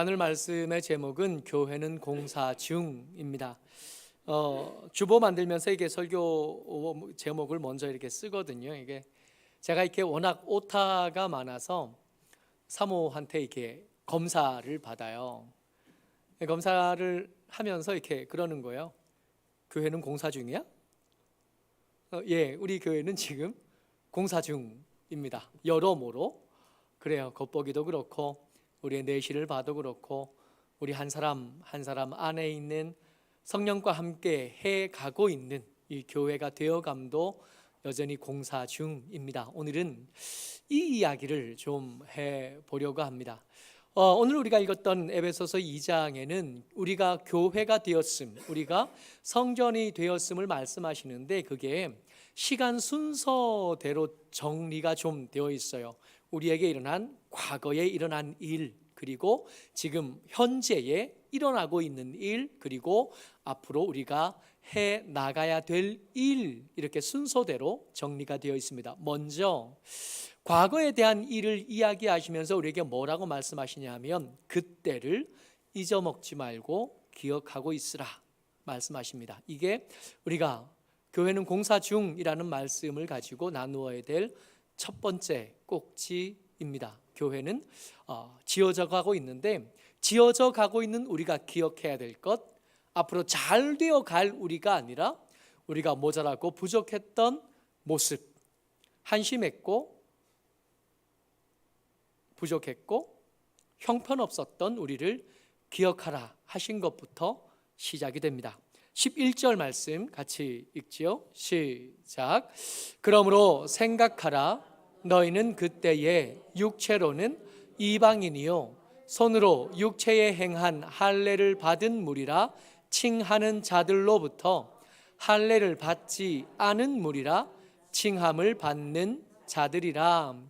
오늘 말씀의 제목은 교회는 공사 중입니다. 주보 만들면서 이게 설교 제목을 먼저 이렇게 쓰거든요. 이게 제가 이렇게 워낙 오타가 많아서 사모한테 이렇게 검사를 받아요. 검사를 하면서 이렇게 그러는 거예요. 교회는 공사 중이야? 예, 우리 교회는 지금 공사 중입니다. 여러모로 그래요. 겉보기도 그렇고 우리의 내실을 봐도 그렇고 우리 한 사람 한 사람 안에 있는 성령과 함께 해가고 있는 이 교회가 되어감도 여전히 공사 중입니다. 오늘은 이 이야기를 좀 해보려고 합니다. 오늘 우리가 읽었던 에베소서 2장에는 우리가 교회가 되었음, 우리가 성전이 되었음을 말씀하시는데 그게 시간 순서대로 정리가 좀 되어 있어요. 우리에게 일어난 과거에 일어난 일, 그리고 지금 현재에 일어나고 있는 일, 그리고 앞으로 우리가 해 나가야 될 일, 이렇게 순서대로 정리가 되어 있습니다. 먼저 과거에 대한 일을 이야기하시면서 우리에게 뭐라고 말씀하시냐면 그때를 잊어먹지 말고 기억하고 있으라 말씀하십니다. 이게 우리가 교회는 공사 중이라는 말씀을 가지고 나누어야 될 첫 번째 꼭지입니다. 교회는 지어져 가고 있는데 지어져 가고 있는 우리가 기억해야 될 것, 앞으로 잘 되어 갈 우리가 아니라 우리가 모자라고 부족했던 모습, 한심했고 부족했고 형편없었던 우리를 기억하라 하신 것부터 시작이 됩니다. 11절 말씀 같이 읽지요. 시작. 그러므로 생각하라. 너희는 그때에 육체로는 이방인이요 손으로 육체에 행한 할례를 받은 무리라 칭하는 자들로부터 할례를 받지 않은 무리라 칭함을 받는 자들이라.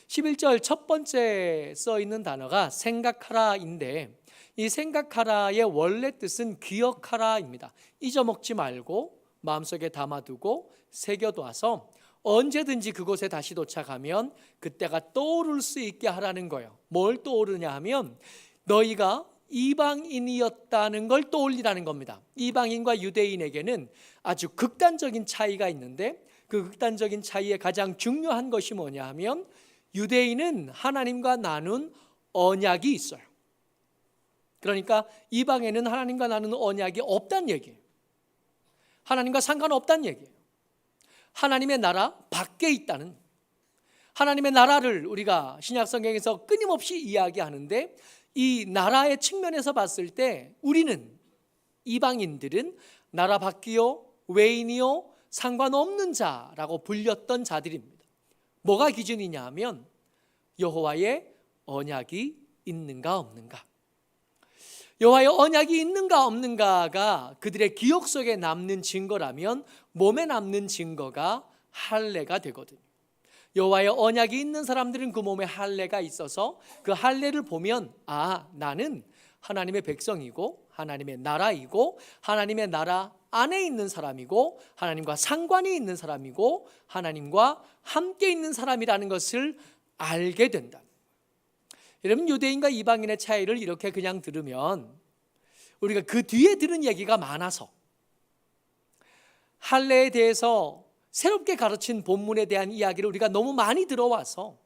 11절 첫 번째 써 있는 단어가 생각하라인데 이 생각하라의 원래 뜻은 기억하라입니다. 잊어먹지 말고 마음속에 담아두고 새겨둬서 언제든지 그곳에 다시 도착하면 그때가 떠오를 수 있게 하라는 거예요. 뭘 떠오르냐 하면 너희가 이방인이었다는 걸 떠올리라는 겁니다. 이방인과 유대인에게는 아주 극단적인 차이가 있는데 그 극단적인 차이의 가장 중요한 것이 뭐냐 하면 유대인은 하나님과 나눈 언약이 있어요. 그러니까 이방에는 하나님과 나누는 언약이 없다는 얘기예요. 하나님과 상관없다는 얘기예요. 하나님의 나라 밖에 있다는, 하나님의 나라를 우리가 신약성경에서 끊임없이 이야기하는데 이 나라의 측면에서 봤을 때 우리는, 이방인들은 나라 밖이요 외인이요 상관없는 자라고 불렸던 자들입니다. 뭐가 기준이냐 하면 여호와의 언약이 있는가 없는가, 여호와의 언약이 있는가 없는가가 그들의 기억 속에 남는 증거라면 몸에 남는 증거가 할례가 되거든요. 여호와의 언약이 있는 사람들은 그 몸에 할례가 있어서 그 할례를 보면 나는 하나님의 백성이고 하나님의 나라이고 하나님의 나라 안에 있는 사람이고 하나님과 상관이 있는 사람이고 하나님과 함께 있는 사람이라는 것을 알게 된다. 여러분, 유대인과 이방인의 차이를 이렇게 그냥 들으면 우리가 그 뒤에 들은 얘기가 많아서 할례에 대해서 새롭게 가르친 본문에 대한 이야기를 우리가 너무 많이 들어와서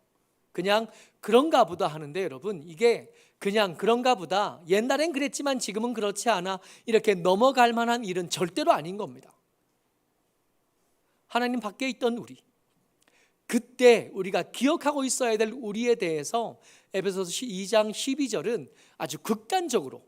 그냥 그런가 보다 하는데, 여러분, 이게 그냥 그런가 보다, 옛날엔 그랬지만 지금은 그렇지 않아, 이렇게 넘어갈 만한 일은 절대로 아닌 겁니다. 하나님 밖에 있던 우리, 그때 우리가 기억하고 있어야 될 우리에 대해서 에베소서 2장 12절은 아주 극단적으로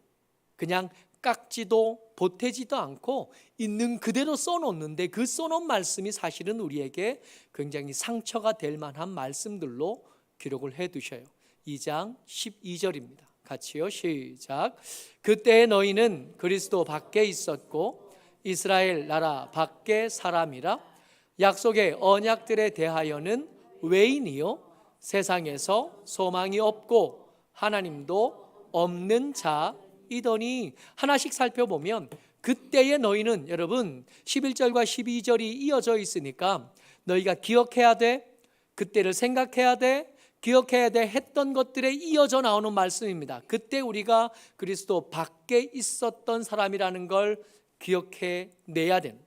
그냥 깎지도 보태지도 않고 있는 그대로 써놓는데 그 써놓은 말씀이 사실은 우리에게 굉장히 상처가 될 만한 말씀들로 기록을 해두셔요. 2장 12절입니다. 같이요. 시작. 그때 너희는 그리스도 밖에 있었고 이스라엘 나라 밖에 사람이라 약속의 언약들에 대하여는 외인이요 세상에서 소망이 없고 하나님도 없는 자이더니. 하나씩 살펴보면 그때의 너희는, 여러분 11절과 12절이 이어져 있으니까 너희가 기억해야 돼, 그때를 생각해야 돼, 기억해야 돼 했던 것들에 이어져 나오는 말씀입니다. 그때 우리가 그리스도 밖에 있었던 사람이라는 걸 기억해 내야 되는,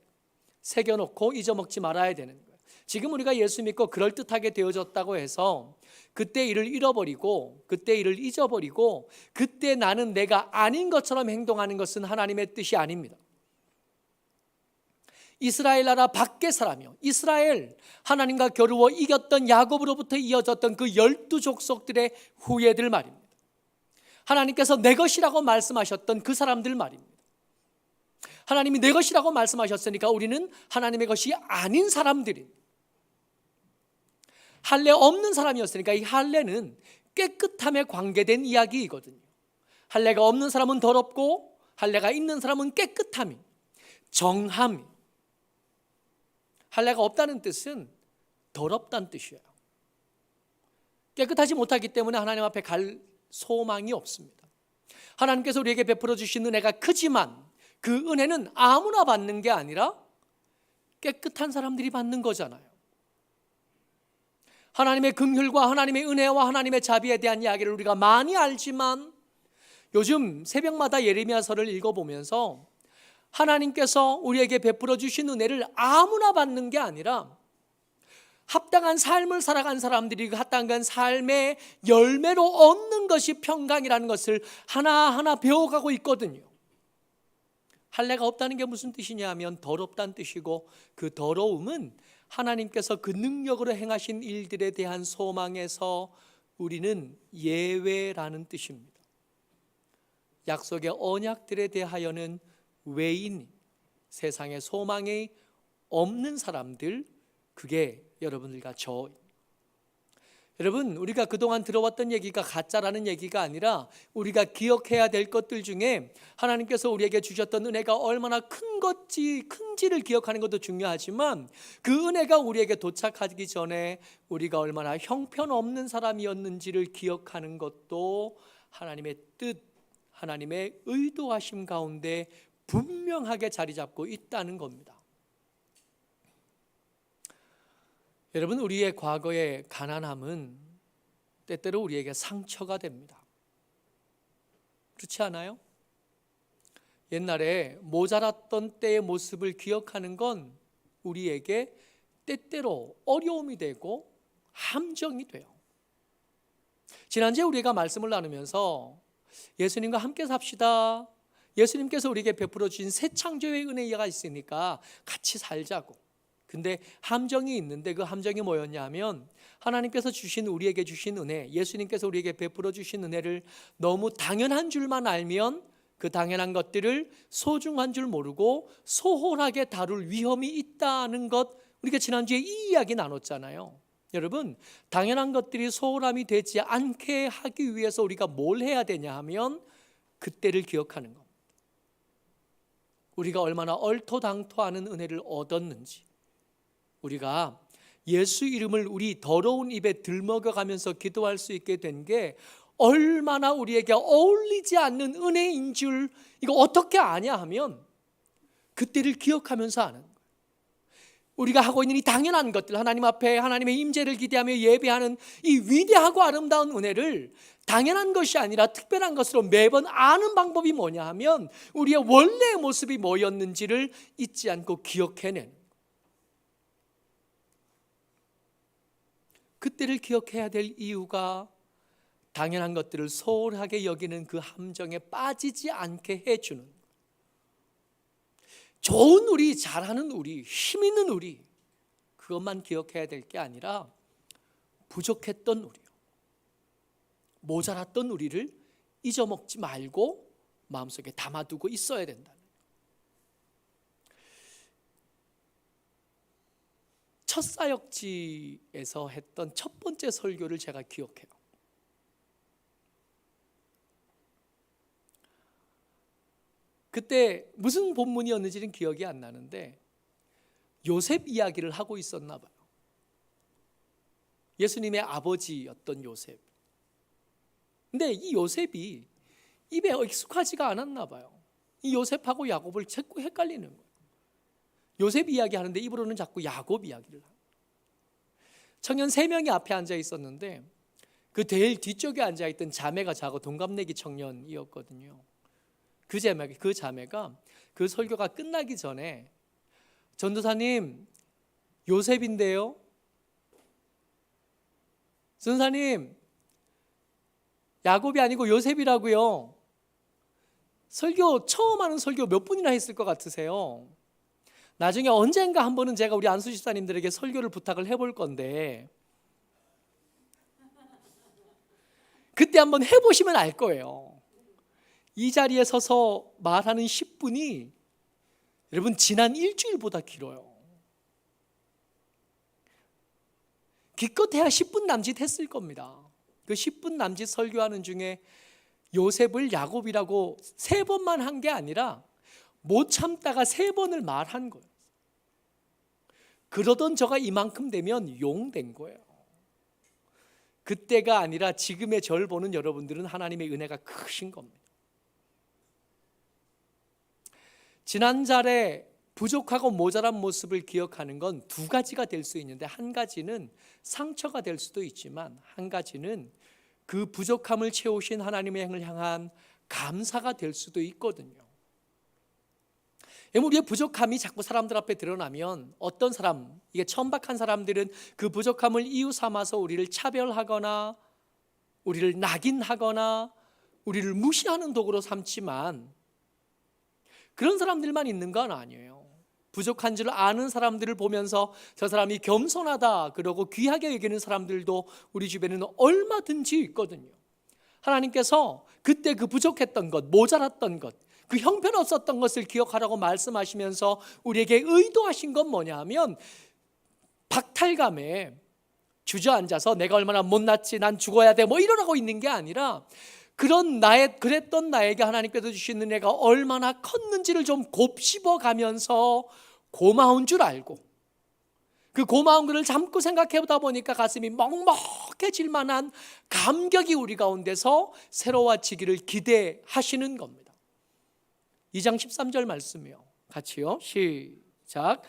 새겨놓고 잊어먹지 말아야 되는 거예요. 지금 우리가 예수 믿고 그럴듯하게 되어졌다고 해서 그때 일을 잃어버리고 그때 일을 잊어버리고 그때 나는 내가 아닌 것처럼 행동하는 것은 하나님의 뜻이 아닙니다. 이스라엘 나라 밖의 사람이요, 이스라엘 하나님과 겨루어 이겼던 야곱으로부터 이어졌던 그 12족속들의 후예들 말입니다. 하나님께서 내 것이라고 말씀하셨던 그 사람들 말입니다. 하나님이 내 것이라고 말씀하셨으니까 우리는 하나님의 것이 아닌 사람들입니다. 할례 없는 사람이었으니까 이 할례는 깨끗함에 관계된 이야기이거든요. 할례가 없는 사람은 더럽고 할례가 있는 사람은 깨끗함이, 정함이. 할례가 없다는 뜻은 더럽다는 뜻이에요. 깨끗하지 못하기 때문에 하나님 앞에 갈 소망이 없습니다. 하나님께서 우리에게 베풀어 주신 은혜가 크지만 그 은혜는 아무나 받는 게 아니라 깨끗한 사람들이 받는 거잖아요. 하나님의 긍휼과 하나님의 은혜와 하나님의 자비에 대한 이야기를 우리가 많이 알지만 요즘 새벽마다 예레미야서를 읽어보면서 하나님께서 우리에게 베풀어 주신 은혜를 아무나 받는 게 아니라 합당한 삶을 살아간 사람들이 그 합당한 삶의 열매로 얻는 것이 평강이라는 것을 하나하나 배워가고 있거든요. 할례가 없다는 게 무슨 뜻이냐 하면 더럽다는 뜻이고, 그 더러움은 하나님께서 그 능력으로 행하신 일들에 대한 소망에서 우리는 예외라는 뜻입니다. 약속의 언약들에 대하여는 외인, 세상에 소망이 없는 사람들, 그게 여러분들과 저입니다. 여러분, 우리가 그동안 들어왔던 얘기가 가짜라는 얘기가 아니라 우리가 기억해야 될 것들 중에 하나님께서 우리에게 주셨던 은혜가 얼마나 큰지를 기억하는 것도 중요하지만 그 은혜가 우리에게 도착하기 전에 우리가 얼마나 형편없는 사람이었는지를 기억하는 것도 하나님의 뜻, 하나님의 의도하심 가운데 분명하게 자리 잡고 있다는 겁니다. 여러분, 우리의 과거의 가난함은 때때로 우리에게 상처가 됩니다. 그렇지 않아요? 옛날에 모자랐던 때의 모습을 기억하는 건 우리에게 때때로 어려움이 되고 함정이 돼요. 지난주에 우리가 말씀을 나누면서 예수님과 함께 삽시다, 예수님께서 우리에게 베풀어 주신 새 창조의 은혜가 있으니까 같이 살자고. 근데 함정이 있는데 그 함정이 뭐였냐 하면 하나님께서 주신, 우리에게 주신 은혜, 예수님께서 우리에게 베풀어 주신 은혜를 너무 당연한 줄만 알면 그 당연한 것들을 소중한 줄 모르고 소홀하게 다룰 위험이 있다는 것, 우리가 지난주에 이 이야기 나눴잖아요. 여러분, 당연한 것들이 소홀함이 되지 않게 하기 위해서 우리가 뭘 해야 되냐 하면 그때를 기억하는 겁니다. 우리가 얼마나 얼토당토하는 은혜를 얻었는지, 우리가 예수 이름을 우리 더러운 입에 들먹여가면서 기도할 수 있게 된 게 얼마나 우리에게 어울리지 않는 은혜인 줄 이거 어떻게 아냐 하면 그때를 기억하면서 아는 거예요. 우리가 하고 있는 이 당연한 것들, 하나님 앞에 하나님의 임재를 기대하며 예배하는 이 위대하고 아름다운 은혜를 당연한 것이 아니라 특별한 것으로 매번 아는 방법이 뭐냐 하면 우리의 원래의 모습이 뭐였는지를 잊지 않고 기억해내는, 그때를 기억해야 될 이유가 당연한 것들을 소홀하게 여기는 그 함정에 빠지지 않게 해주는, 좋은 우리, 잘하는 우리, 힘 있는 우리, 그것만 기억해야 될 게 아니라 부족했던 우리, 모자랐던 우리를 잊어먹지 말고 마음속에 담아두고 있어야 된다는. 첫 사역지에서 했던 첫 번째 설교를 제가 기억해요. 그때 무슨 본문이었는지는 기억이 안 나는데 요셉 이야기를 하고 있었나 봐요. 예수님의 아버지였던 요셉. 근데 이 요셉이 입에 익숙하지가 않았나 봐요. 이 요셉하고 야곱을 자꾸 헷갈리는 거예요. 요셉 이야기하는데 입으로는 자꾸 야곱 이야기를 해요. 청년 3명이 앞에 앉아 있었는데 그 제일 뒤쪽에 앉아있던 자매가 저하고 동갑내기 청년이었거든요. 그 자매가 그 설교가 끝나기 전에 전도사님 요셉인데요, 전도사님 야곱이 아니고 요셉이라고요. 설교 처음 하는 설교 몇 분이나 했을 것 같으세요? 나중에 언젠가 한 번은 제가 우리 안수 집사님들에게 설교를 부탁을 해볼 건데 그때 한번 해보시면 알 거예요. 이 자리에 서서 말하는 10분이 여러분 지난 일주일보다 길어요. 기껏해야 10분 남짓 했을 겁니다. 그 10분 남짓 설교하는 중에 요셉을 야곱이라고 3번만 한 게 아니라 못 참다가 3번을 말한 거예요. 그러던 저가 이만큼 되면 용 된 거예요. 그때가 아니라 지금의 저를 보는 여러분들은 하나님의 은혜가 크신 겁니다. 지난달에 부족하고 모자란 모습을 기억하는 건 2가지가 될 수 있는데, 한 가지는 상처가 될 수도 있지만 한 가지는 그 부족함을 채우신 하나님의 행을 향한 감사가 될 수도 있거든요. 우리의 부족함이 자꾸 사람들 앞에 드러나면 어떤 사람, 이게 천박한 사람들은 그 부족함을 이유 삼아서 우리를 차별하거나 우리를 낙인하거나 우리를 무시하는 도구로 삼지만 그런 사람들만 있는 건 아니에요. 부족한 줄 아는 사람들을 보면서 저 사람이 겸손하다 그러고 귀하게 여기는 사람들도 우리 주변에는 얼마든지 있거든요. 하나님께서 그때 그 부족했던 것, 모자랐던 것, 그 형편없었던 것을 기억하라고 말씀하시면서 우리에게 의도하신 건 뭐냐 하면, 박탈감에 주저앉아서 내가 얼마나 못났지, 난 죽어야 돼, 뭐 이러라고 있는 게 아니라 그랬던 나에게 하나님께서 주신 은혜가 얼마나 컸는지를 좀 곱씹어 가면서 고마운 줄 알고, 그 고마운 것을 잠깐 생각해 보다 보니까 가슴이 먹먹해질 만한 감격이 우리 가운데서 새로워지기를 기대하시는 겁니다. 2장 13절 말씀이요. 같이요. 시작.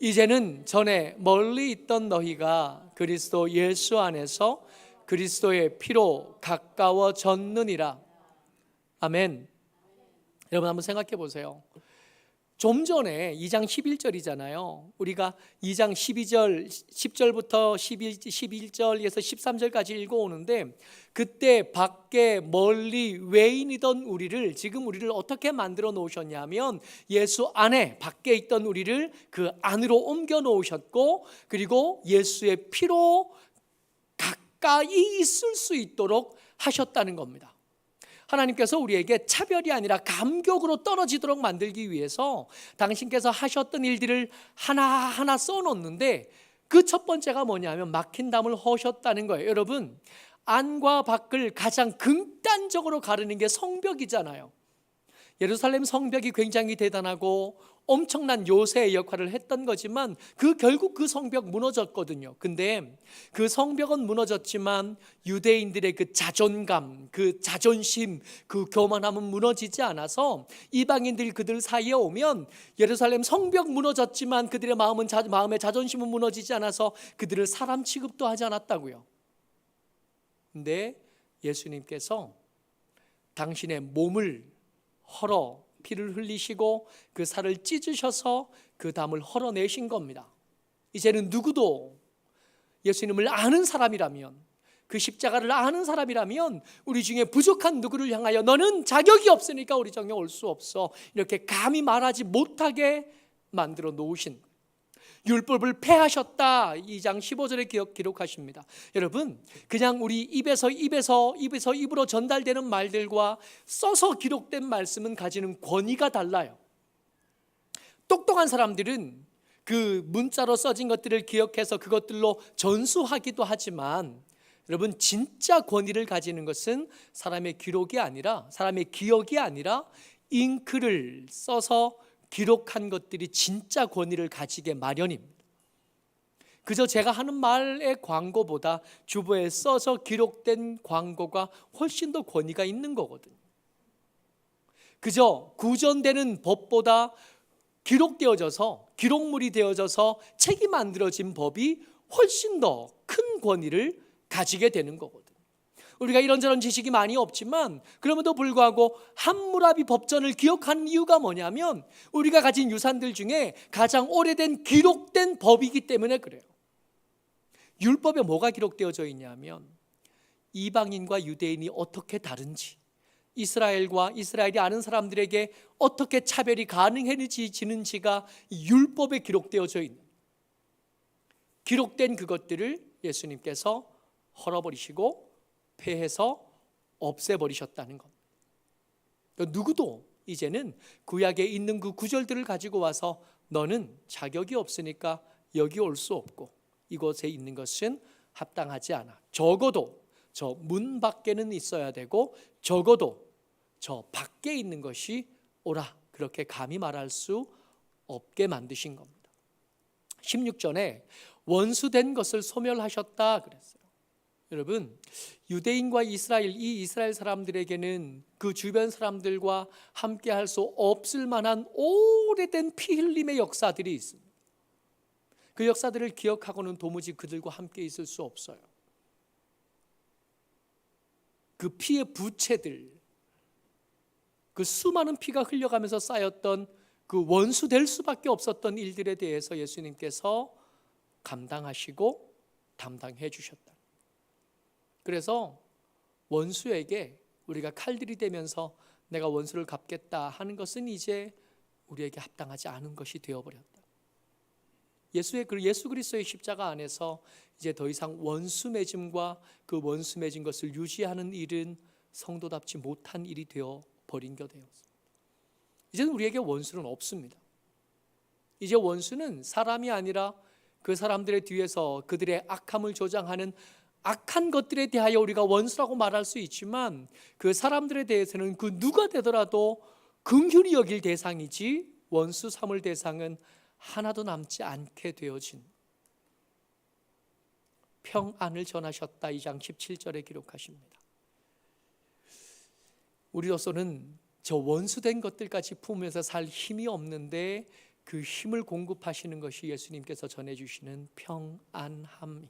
이제는 전에 멀리 있던 너희가 그리스도 예수 안에서 그리스도의 피로 가까워졌느니라. 아멘. 여러분 한번 생각해 보세요. 좀 전에 2장 11절이잖아요. 우리가 2장 12절, 10절부터 11절에서 13절까지 읽어오는데, 그때 밖에 멀리 외인이던 우리를 지금 우리를 어떻게 만들어 놓으셨냐면, 예수 안에 밖에 있던 우리를 그 안으로 옮겨 놓으셨고, 그리고 예수의 피로 가까이 있을 수 있도록 하셨다는 겁니다. 하나님께서 우리에게 차별이 아니라 감격으로 떨어지도록 만들기 위해서 당신께서 하셨던 일들을 하나하나 써놓는데, 그 첫 번째가 뭐냐면 막힌 담을 허셨다는 거예요. 여러분, 안과 밖을 가장 극단적으로 가르는 게 성벽이잖아요. 예루살렘 성벽이 굉장히 대단하고 엄청난 요새의 역할을 했던 거지만 결국 그 성벽 무너졌거든요. 근데 그 성벽은 무너졌지만 유대인들의 그 자존감, 그 자존심, 그 교만함은 무너지지 않아서 이방인들이 그들 사이에 오면 예루살렘 성벽 무너졌지만 그들의 마음의 자존심은 무너지지 않아서 그들을 사람 취급도 하지 않았다고요. 근데 예수님께서 당신의 몸을 헐어 피를 흘리시고 그 살을 찢으셔서 그 담을 헐어내신 겁니다. 이제는 누구도 예수님을 아는 사람이라면, 그 십자가를 아는 사람이라면 우리 중에 부족한 누구를 향하여 너는 자격이 없으니까 우리 정에 올 수 없어, 이렇게 감히 말하지 못하게 만들어 놓으신, 율법을 폐하셨다 2장 15절에 기록하십니다. 여러분, 그냥 우리 입에서 입으로 전달되는 말들과 써서 기록된 말씀은 가지는 권위가 달라요. 똑똑한 사람들은 그 문자로 써진 것들을 기억해서 그것들로 전수하기도 하지만, 여러분, 진짜 권위를 가지는 것은 사람의 기록이 아니라, 사람의 기억이 아니라 잉크를 써서 기록한 것들이 진짜 권위를 가지게 마련입니다. 그저 제가 하는 말의 광고보다 주보에 써서 기록된 광고가 훨씬 더 권위가 있는 거거든요. 그저 구전되는 법보다 기록물이 되어져서 책이 만들어진 법이 훨씬 더 큰 권위를 가지게 되는 거거든요. 우리가 이런저런 지식이 많이 없지만 그럼에도 불구하고 함무라비 법전을 기억하는 이유가 뭐냐면 우리가 가진 유산들 중에 가장 오래된 기록된 법이기 때문에 그래요. 율법에 뭐가 기록되어져 있냐면 이방인과 유대인이 어떻게 다른지, 이스라엘과 이스라엘이 아는 사람들에게 어떻게 차별이 가능해지는지가 율법에 기록되어져 있는, 기록된 그것들을 예수님께서 헐어버리시고 폐해서 없애버리셨다는 겁니다. 누구도 이제는 구약에 있는 그 구절들을 가지고 와서 너는 자격이 없으니까 여기 올 수 없고 이곳에 있는 것은 합당하지 않아, 적어도 저 문 밖에는 있어야 되고 적어도 저 밖에 있는 것이 오라, 그렇게 감히 말할 수 없게 만드신 겁니다. 16절에 원수된 것을 소멸하셨다 그랬어요. 여러분, 유대인과 이스라엘, 이 이스라엘 사람들에게는 그 주변 사람들과 함께 할 수 없을 만한 오래된 피 흘림의 역사들이 있습니다. 그 역사들을 기억하고는 도무지 그들과 함께 있을 수 없어요. 그 피의 부채들, 그 수많은 피가 흘려가면서 쌓였던 그 원수 될 수밖에 없었던 일들에 대해서 예수님께서 감당하시고 담당해 주셨다. 그래서 원수에게 우리가 칼들이 되면서 내가 원수를 갚겠다 하는 것은 이제 우리에게 합당하지 않은 것이 되어버렸다. 예수 그리스도의 십자가 안에서 이제 더 이상 원수 맺음과 그 원수 맺은 것을 유지하는 일은 성도답지 못한 일이 되어 버린 게 되었습니다. 이제는 우리에게 원수는 없습니다. 이제 원수는 사람이 아니라 그 사람들의 뒤에서 그들의 악함을 조장하는 악한 것들에 대하여 우리가 원수라고 말할 수 있지만 그 사람들에 대해서는 그 누가 되더라도 긍휼히 여길 대상이지 원수 삼을 대상은 하나도 남지 않게 되어진 평안을 전하셨다. 2장 17절에 기록하십니다. 우리로서는 저 원수된 것들까지 품으면서 살 힘이 없는데 그 힘을 공급하시는 것이 예수님께서 전해주시는 평안함.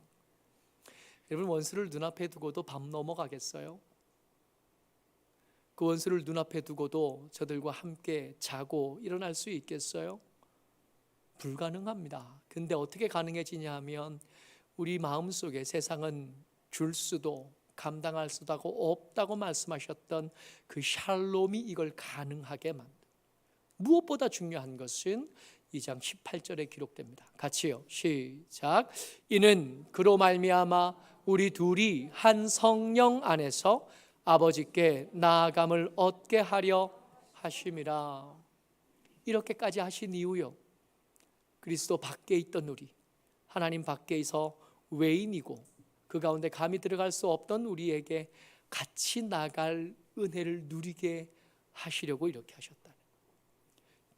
여러분, 원수를 눈앞에 두고도 밤 넘어가겠어요? 그 원수를 눈앞에 두고도 저들과 함께 자고 일어날 수 있겠어요? 불가능합니다. 근데 어떻게 가능해지냐 하면 우리 마음속에 세상은 줄 수도 감당할 수도 없다고 말씀하셨던 그 샬롬이 이걸 가능하게 만든. 무엇보다 중요한 것은 2장 18절에 기록됩니다. 같이요, 시작. 이는 그로 말미암아 우리 둘이 한 성령 안에서 아버지께 나아감을 얻게 하려 하심이라. 이렇게까지 하신 이유요, 그리스도 밖에 있던 우리, 하나님 밖에서 외인이고 그 가운데 감히 들어갈 수 없던 우리에게 같이 나갈 은혜를 누리게 하시려고 이렇게 하셨다.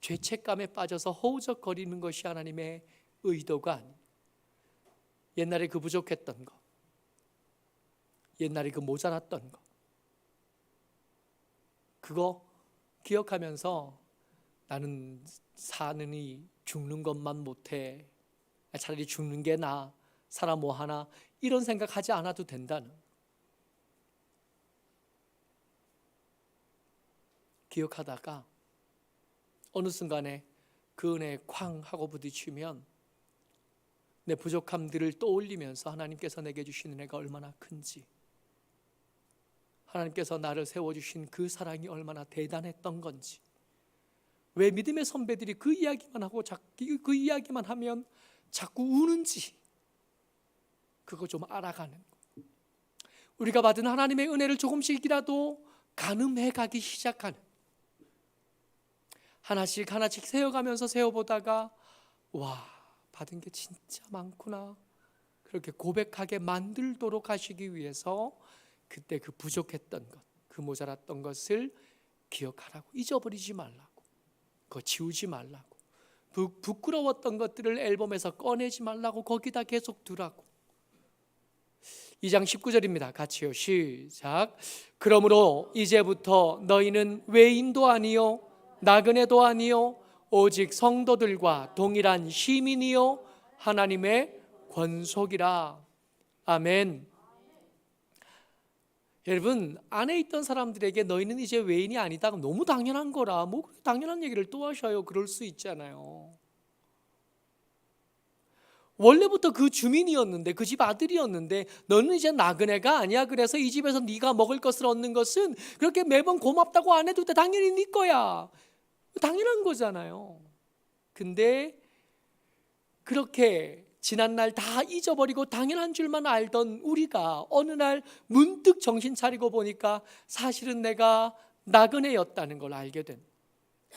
죄책감에 빠져서 허우적거리는 것이 하나님의 의도가 아닙니다. 옛날에 그 부족했던 것, 옛날에 그 모자랐던 것, 그거 기억하면서 나는 사느니 죽는 것만 못해, 차라리 죽는 게 나아, 살아 뭐하나, 이런 생각하지 않아도 된다는, 기억하다가 어느 순간에 그 은혜에 쾅 하고 부딪히면 내 부족함들을 떠올리면서 하나님께서 내게 주신 은혜가 얼마나 큰지, 하나님께서 나를 세워주신 그 사랑이 얼마나 대단했던 건지, 왜 믿음의 선배들이 그 이야기만 하고 그 이야기만 하면 자꾸 우는지, 그거 좀 알아가는 거. 우리가 받은 하나님의 은혜를 조금씩이라도 가늠해 가기 시작하는, 하나씩 하나씩 세어가면서 세어보다가 와, 받은 게 진짜 많구나, 그렇게 고백하게 만들도록 하시기 위해서 그때 그 부족했던 것, 그 모자랐던 것을 기억하라고, 잊어버리지 말라고, 그거 지우지 말라고, 부끄러웠던 것들을 앨범에서 꺼내지 말라고, 거기다 계속 두라고. 2장 19절입니다. 같이요, 시작. 그러므로 이제부터 너희는 외인도 아니요 나그네도 아니요 오직 성도들과 동일한 시민이요 하나님의 권속이라. 아멘. 여러분, 안에 있던 사람들에게 너희는 이제 외인이 아니다, 너무 당연한 거라, 뭐 당연한 얘기를 또 하셔요. 그럴 수 있잖아요. 원래부터 그 주민이었는데, 그 집 아들이었는데 너는 이제 나그네가 아니야. 그래서 이 집에서 네가 먹을 것을 얻는 것은 그렇게 매번 고맙다고 안 해도 돼. 당연히 네 거야. 당연한 거잖아요. 근데 그렇게 지난날 다 잊어버리고 당연한 줄만 알던 우리가 어느 날 문득 정신 차리고 보니까 사실은 내가 나그네였다는 걸 알게 된,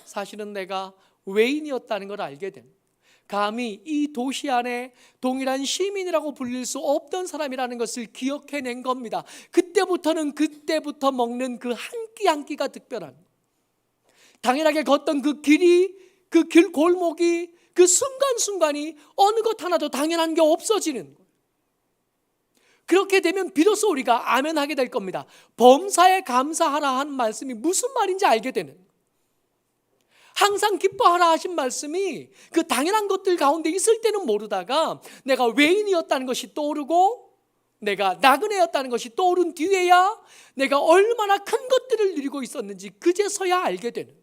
사실은 내가 외인이었다는 걸 알게 된, 감히 이 도시 안에 동일한 시민이라고 불릴 수 없던 사람이라는 것을 기억해낸 겁니다. 그때부터는 그때부터 먹는 그 한 끼 한 끼가 특별한, 당연하게 걷던 그 길이, 그 길 골목이, 그 순간순간이 어느 것 하나도 당연한 게 없어지는 거예요. 그렇게 되면 비로소 우리가 아멘하게 될 겁니다. 범사에 감사하라 한 말씀이 무슨 말인지 알게 되는, 항상 기뻐하라 하신 말씀이 그 당연한 것들 가운데 있을 때는 모르다가 내가 외인이었다는 것이 떠오르고 내가 나그네였다는 것이 떠오른 뒤에야 내가 얼마나 큰 것들을 누리고 있었는지 그제서야 알게 되는,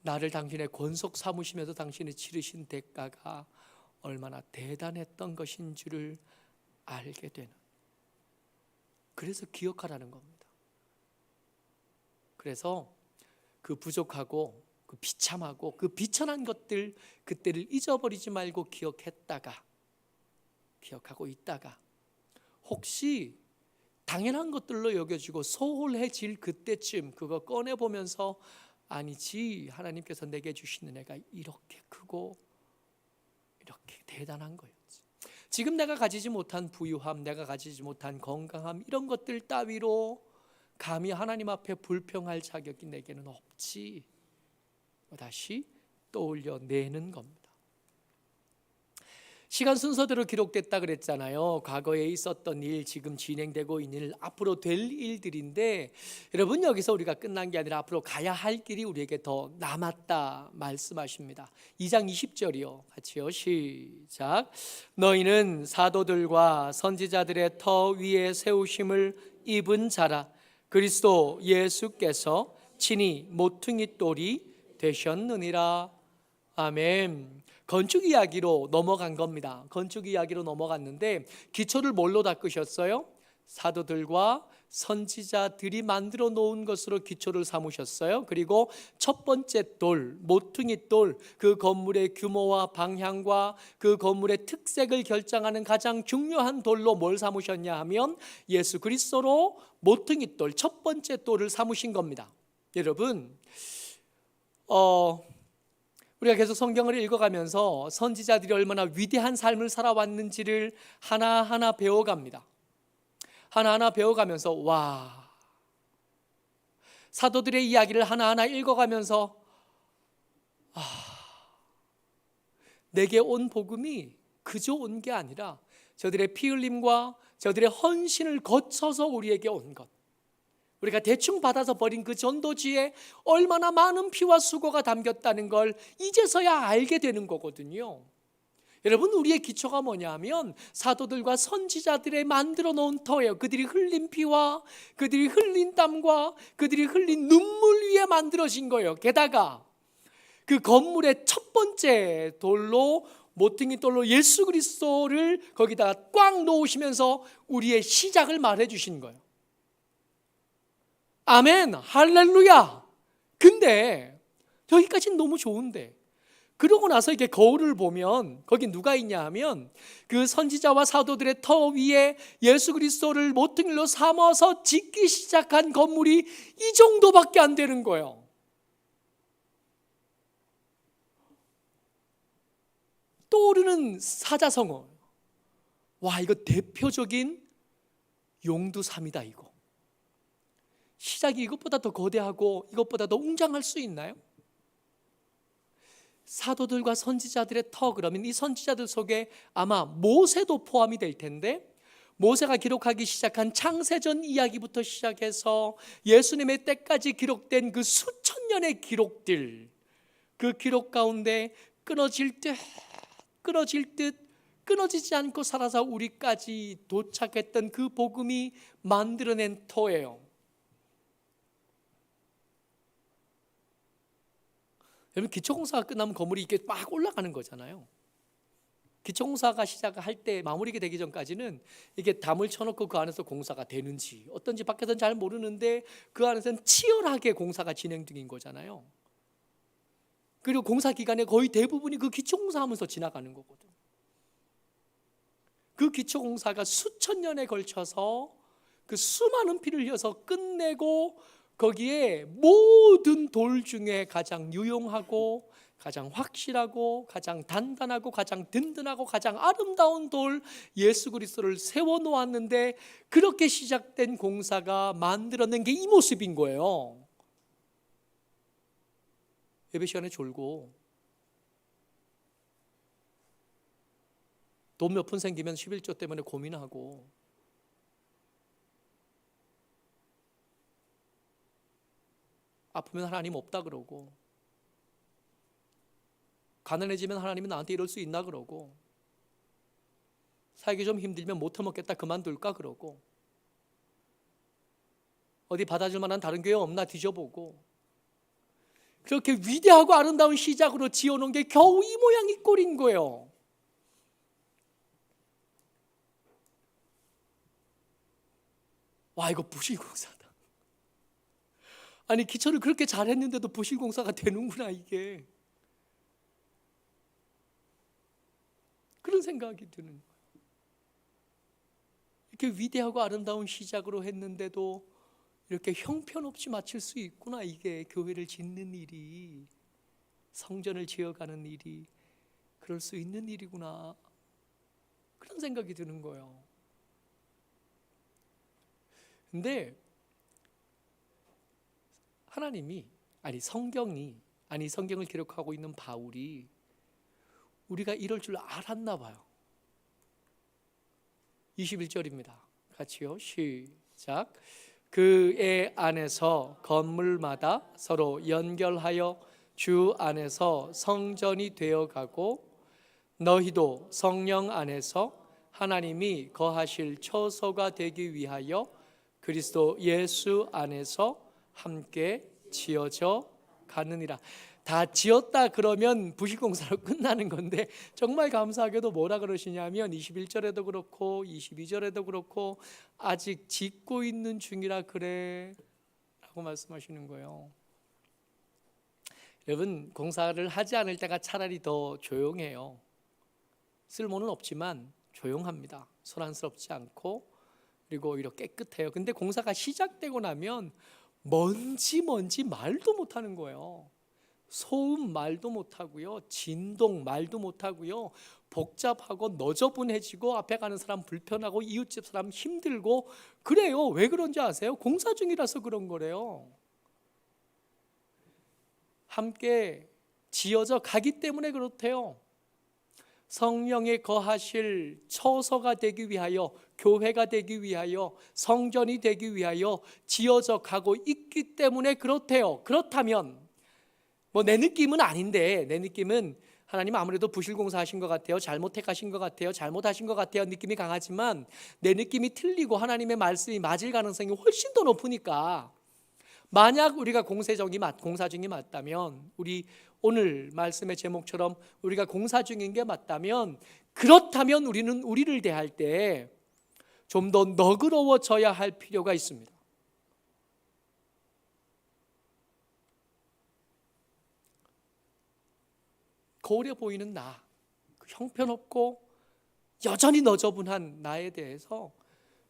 나를 당신의 권속 삼으시면서 당신이 치르신 대가가 얼마나 대단했던 것인 줄을 알게 되는, 그래서 기억하라는 겁니다. 그래서 그 부족하고 그 비참하고 그 비천한 것들, 그때를 잊어버리지 말고 기억하고 있다가 혹시 당연한 것들로 여겨지고 소홀해질 그때쯤 그거 꺼내보면서 아니지, 하나님께서 내게 주신 은혜가 이렇게 크고 이렇게 대단한 거였지. 지금 내가 가지지 못한 부유함, 내가 가지지 못한 건강함, 이런 것들 따위로 감히 하나님 앞에 불평할 자격이 내게는 없지. 다시 떠올려내는 겁니다. 시간 순서대로 기록됐다 그랬잖아요. 과거에 있었던 일, 지금 진행되고 있는 일, 앞으로 될 일들인데, 여러분, 여기서 우리가 끝난 게 아니라 앞으로 가야 할 길이 우리에게 더 남았다 말씀하십니다. 2장 20절이요. 같이요. 시작. 너희는 사도들과 선지자들의 터 위에 세우심을 입은 자라. 그리스도 예수께서 친히 모퉁이 돌이 되셨느니라. 아멘. 건축 이야기로 넘어간 겁니다. 건축 이야기로 넘어갔는데 기초를 뭘로 닦으셨어요? 사도들과 선지자들이 만들어 놓은 것으로 기초를 삼으셨어요. 그리고 첫 번째 돌, 모퉁이 돌, 그 건물의 규모와 방향과 그 건물의 특색을 결정하는 가장 중요한 돌로 뭘 삼으셨냐 하면 예수 그리스도로 모퉁이 돌, 첫 번째 돌을 삼으신 겁니다. 여러분, 우리가 계속 성경을 읽어가면서 선지자들이 얼마나 위대한 삶을 살아왔는지를 하나하나 배워갑니다. 하나하나 배워가면서 사도들의 이야기를 하나하나 읽어가면서 내게 온 복음이 그저 온 게 아니라 저들의 피 흘림과 저들의 헌신을 거쳐서 우리에게 온 것, 우리가 대충 받아서 버린 그 전도지에 얼마나 많은 피와 수고가 담겼다는 걸 이제서야 알게 되는 거거든요. 여러분, 우리의 기초가 뭐냐면 사도들과 선지자들의 만들어 놓은 터예요. 그들이 흘린 피와 그들이 흘린 땀과 그들이 흘린 눈물 위에 만들어진 거예요. 게다가 그 건물의 첫 번째 돌로, 모퉁이 돌로 예수 그리스도를 거기다가 꽉 놓으시면서 우리의 시작을 말해 주신 거예요. 아멘, 할렐루야. 근데 여기까지는 너무 좋은데, 그러고 나서 이렇게 거울을 보면 거기 누가 있냐 하면 그 선지자와 사도들의 터 위에 예수 그리스도를 모퉁이로 삼아서 짓기 시작한 건물이 이 정도밖에 안 되는 거예요. 떠오르는 사자성어, 이거 대표적인 용두삼이다. 이거 시작이 이것보다 더 거대하고 이것보다 더 웅장할 수 있나요? 사도들과 선지자들의 터, 그러면 이 선지자들 속에 아마 모세도 포함이 될 텐데, 모세가 기록하기 시작한 창세전 이야기부터 시작해서 예수님의 때까지 기록된 그 수천 년의 기록들, 그 기록 가운데 끊어질 듯 끊어지지 않고 살아서 우리까지 도착했던 그 복음이 만들어낸 터예요. 여러분, 기초공사가 끝나면 건물이 이렇게 막 올라가는 거잖아요. 기초공사가 시작할 때 마무리가 되기 전까지는 이게 담을 쳐놓고 그 안에서 공사가 되는지 어떤지 밖에서는 잘 모르는데 그 안에서는 치열하게 공사가 진행 중인 거잖아요. 그리고 공사 기간에 거의 대부분이 그 기초공사하면서 지나가는 거거든. 그 기초공사가 수천 년에 걸쳐서 그 수많은 피를 흘려서 끝내고 거기에 모든 돌 중에 가장 유용하고 가장 확실하고 가장 단단하고 가장 든든하고 가장 아름다운 돌 예수 그리스도를 세워놓았는데 그렇게 시작된 공사가 만들어낸 게 이 모습인 거예요. 예배 시간에 졸고 돈 몇 푼 생기면 11조 때문에 고민하고 아프면 하나님 없다 그러고 가난해지면 하나님은 나한테 이럴 수 있나 그러고 살기 좀 힘들면 못 해먹겠다 그만둘까 그러고 어디 받아줄 만한 다른 교회 없나 뒤져보고 그렇게 위대하고 아름다운 시작으로 지어놓은 게 겨우 이 모양 이 꼴인 거예요. 와, 이거 부실공사다. 아니, 기초를 그렇게 잘했는데도 부실공사가 되는구나 이게. 그런 생각이 드는 거예요. 이렇게 위대하고 아름다운 시작으로 했는데도 이렇게 형편없이 마칠 수 있구나. 이게 교회를 짓는 일이, 성전을 지어가는 일이 그럴 수 있는 일이구나. 그런 생각이 드는 거예요. 근데 하나님이 성경을 기록하고 있는 바울이 우리가 이럴 줄 알았나 봐요. 21절입니다. 같이요. 시작. 그의 안에서 건물마다 서로 연결하여 주 안에서 성전이 되어가고 너희도 성령 안에서 하나님이 거하실 처소가 되기 위하여 그리스도 예수 안에서 함께 지어져 가느니라. 다 지었다 그러면 부실공사로 끝나는 건데 정말 감사하게도 뭐라 그러시냐면 21절에도 그렇고 22절에도 그렇고 아직 짓고 있는 중이라 그래 라고 말씀하시는 거예요. 여러분, 공사를 하지 않을 때가 차라리 더 조용해요. 쓸모는 없지만 조용합니다. 소란스럽지 않고 그리고 오히려 깨끗해요. 근데 공사가 시작되고 나면 먼지 말도 못하는 거예요. 소음 말도 못하고요, 진동 말도 못하고요, 복잡하고 너저분해지고 앞에 가는 사람 불편하고 이웃집 사람 힘들고 그래요. 왜 그런지 아세요? 공사 중이라서 그런 거래요. 함께 지어져 가기 때문에 그렇대요. 성령의 거하실 처소가 되기 위하여, 교회가 되기 위하여, 성전이 되기 위하여 지어져 가고 있기 때문에 그렇대요. 그렇다면 내 느낌은 아닌데, 내 느낌은 하나님 아무래도 부실공사하신 것 같아요. 잘못 택하신 것 같아요. 잘못하신 것 같아요. 느낌이 강하지만 내 느낌이 틀리고 하나님의 말씀이 맞을 가능성이 훨씬 더 높으니까 만약 우리가 공사 중이 맞다면, 우리 오늘 말씀의 제목처럼 우리가 공사 중인 게 맞다면, 그렇다면 우리는 우리를 대할 때 좀 더 너그러워져야 할 필요가 있습니다. 거울에 보이는 나, 그 형편없고 여전히 너저분한 나에 대해서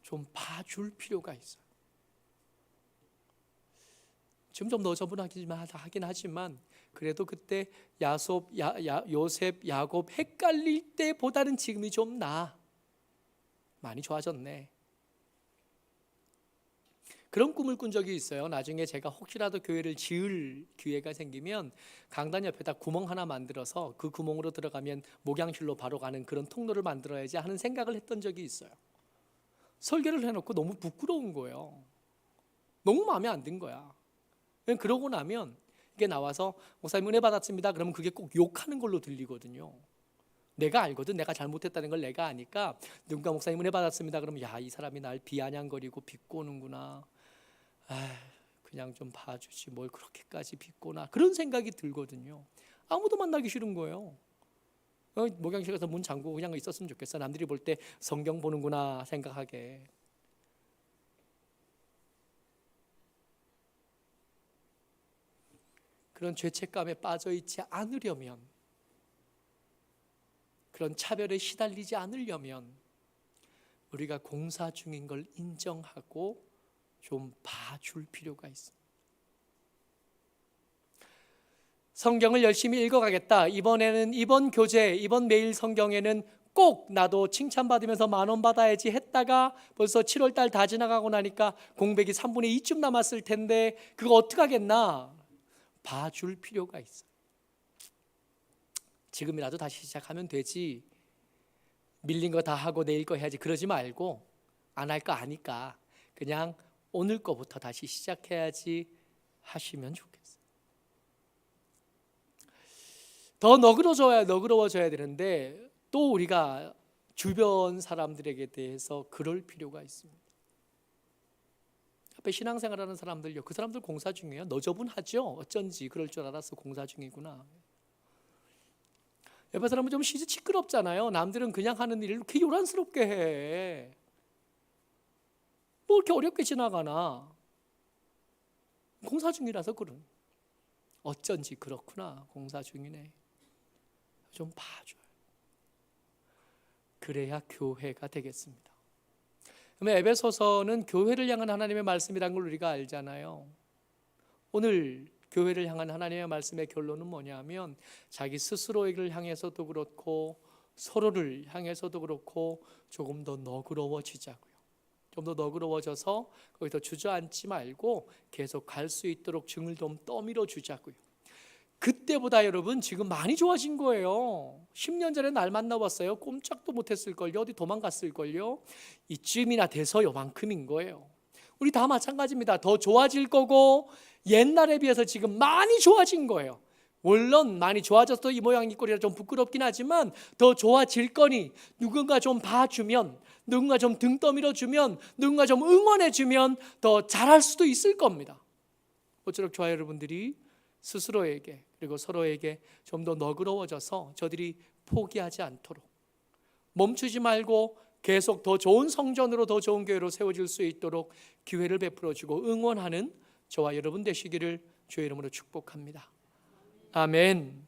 좀 봐줄 필요가 있어요. 지금 좀 너저분하긴 하지만 그래도 그때 요셉, 야곱 헷갈릴 때보다는 지금이 좀 많이 좋아졌네. 그런 꿈을 꾼 적이 있어요. 나중에 제가 혹시라도 교회를 지을 기회가 생기면 강단 옆에다 구멍 하나 만들어서 그 구멍으로 들어가면 목양실로 바로 가는 그런 통로를 만들어야지 하는 생각을 했던 적이 있어요. 설교를 해놓고 너무 부끄러운 거예요. 너무 마음에 안 든 거야. 그러고 나면 이게 나와서 목사님 은혜 받았습니다. 그러면 그게 꼭 욕하는 걸로 들리거든요. 내가 알거든. 내가 잘못했다는 걸 내가 아니까 누군가 목사님 은혜 받았습니다. 그러면 야, 이 사람이 날 비아냥거리고 비꼬는구나. 그냥 좀 봐주지 뭘 그렇게까지 비꼬나, 그런 생각이 들거든요. 아무도 만나기 싫은 거예요. 목양실 가서 문 잠그고 그냥 있었으면 좋겠어. 남들이 볼 때 성경 보는구나 생각하게. 그런 죄책감에 빠져 있지 않으려면, 그런 차별에 시달리지 않으려면 우리가 공사 중인 걸 인정하고 좀 봐줄 필요가 있습니다. 성경을 열심히 읽어가겠다. 이번에는 이번 교재, 이번 매일 성경에는 꼭 나도 칭찬받으면서 10,000원 받아야지 했다가 벌써 7월 달 다 지나가고 나니까 공백이 3분의 2쯤 남았을 텐데 그거 어떡하겠나? 봐줄 필요가 있어. 지금이라도 다시 시작하면 되지. 밀린 거 다 하고 내일 거 해야지 그러지 말고, 안 할 거 아니까 그냥 오늘 거부터 다시 시작해야지 하시면 좋겠어요. 더 너그러워져야 되는데 또 우리가 주변 사람들에게 대해서 그럴 필요가 있습니다. 앞에 신앙생활하는 사람들요, 그 사람들 공사 중이에요. 너저분하죠. 어쩐지 그럴 줄 알았어. 공사 중이구나. 옆에 사람은 좀 시끄럽잖아요. 남들은 그냥 하는 일을 이렇게 요란스럽게 해. 뭐 이렇게 어렵게 지나가나. 공사 중이라서 그런. 어쩐지 그렇구나. 공사 중이네. 좀 봐줘요. 그래야 교회가 되겠습니다. 그러면 에베소서는 교회를 향한 하나님의 말씀이라는 걸 우리가 알잖아요. 오늘 교회를 향한 하나님의 말씀의 결론은 뭐냐면, 자기 스스로를 향해서도 그렇고 서로를 향해서도 그렇고 조금 더 너그러워지자고요. 좀 더 너그러워져서 거기서 주저앉지 말고 계속 갈 수 있도록 등을 좀 떠밀어 주자고요. 그때보다 여러분 지금 많이 좋아진 거예요. 10년 전에 날 만나봤어요. 꼼짝도 못했을걸요. 어디 도망갔을걸요. 이쯤이나 돼서 요만큼인 거예요. 우리 다 마찬가지입니다. 더 좋아질 거고 옛날에 비해서 지금 많이 좋아진 거예요. 물론 많이 좋아져서 이 모양 이 꼴이라 좀 부끄럽긴 하지만 더 좋아질 거니 누군가 좀 봐주면, 누군가 좀 등 떠밀어주면, 누군가 좀 응원해주면 더 잘할 수도 있을 겁니다. 모쪼록 저와 여러분들이 스스로에게 그리고 서로에게 좀 더 너그러워져서 저들이 포기하지 않도록, 멈추지 말고 계속 더 좋은 성전으로, 더 좋은 교회로 세워질 수 있도록 기회를 베풀어주고 응원하는 저와 여러분 되시기를 주의 이름으로 축복합니다. 아멘.